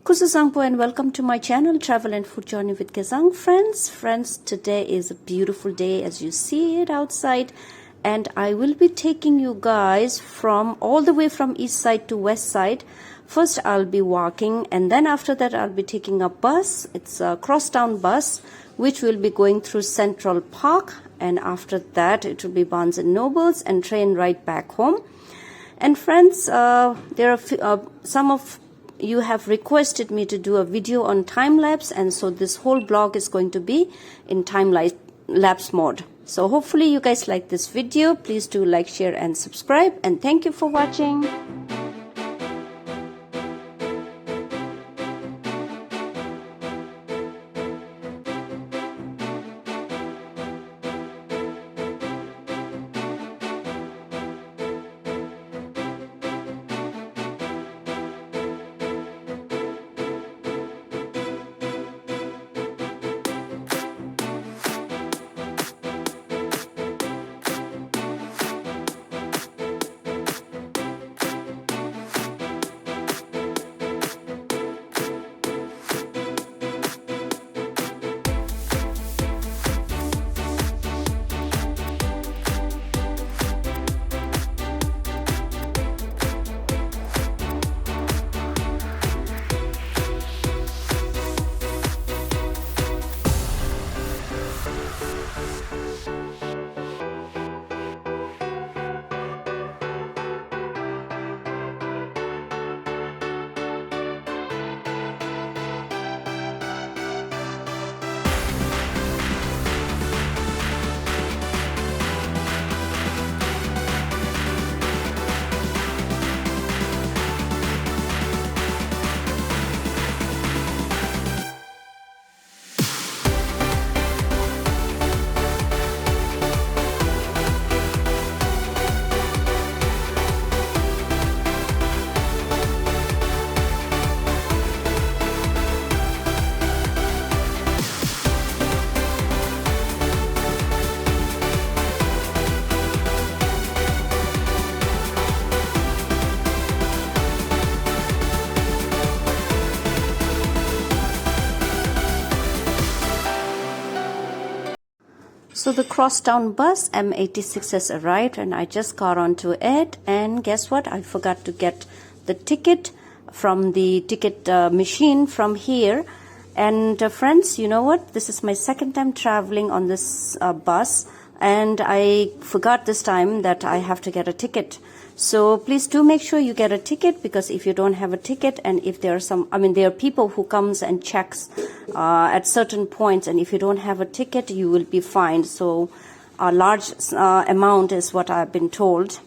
Kusuzangpo and welcome to my channel Travel and Food Journey with Gezang. Friends, today is a beautiful day as you see it outside, and I will be taking you guys from all the way from east side to west side. First I'll be walking, and then after that I'll be taking a bus. It's a crosstown bus which will be going through Central Park, and after that it will be Barnes and Nobles and train right back home. And friends, there are some of you have requested me to do a video on time lapse, and so this whole blog is going to be in time lapse mode. So hopefully you guys like this video. Please do like, share and subscribe, and thank you for watching. So the crosstown bus M86 has arrived, and I just got onto it, and guess what? I forgot to get the ticket from the ticket machine from here. And friends, you know what? This is my second time traveling on this bus, and I forgot this time that I have to get a ticket. So please do make sure you get a ticket, because if you don't have a ticket, and if there are there are people who comes and checks at certain points, and if you don't have a ticket, you will be fined. So a large amount is what I've been told.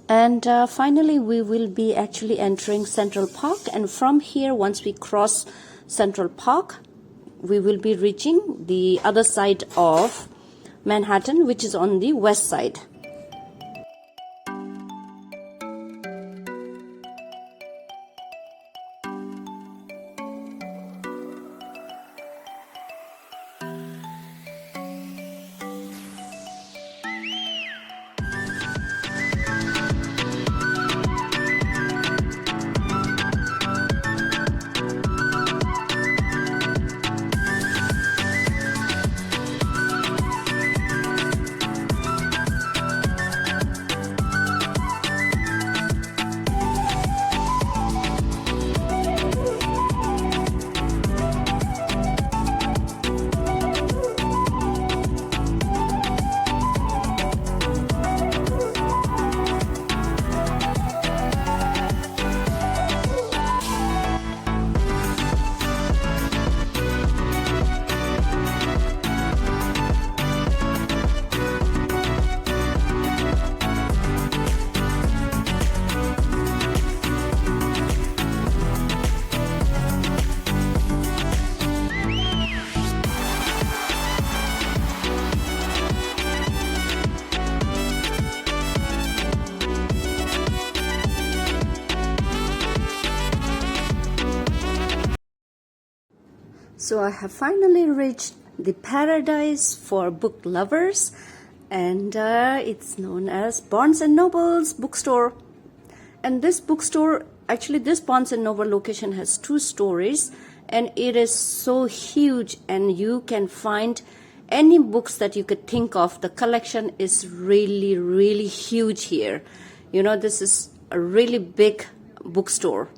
And finally we will be actually entering Central Park, and from here, once we cross Central Park, we will be reaching the other side of Manhattan, which is on the west side. So I have finally reached the paradise for book lovers, and it's known as Barnes and Noble's bookstore. And this bookstore, actually this Barnes and Noble location has 2 stories, and it is so huge, and you can find any books that you could think of. The collection is really, really huge here. You know, this is a really big bookstore.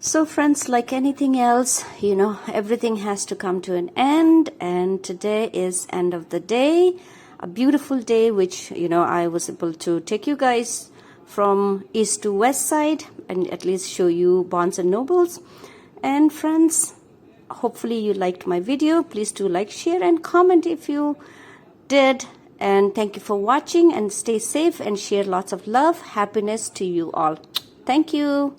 So friends, like anything else, you know, everything has to come to an end, and today is end of the day, a beautiful day, which, you know, I was able to take you guys from east to west side and at least show you Barnes and Nobles. And friends, hopefully you liked my video. Please do like, share and comment if you did. And thank you for watching, and stay safe and share lots of love, happiness to you all. Thank you.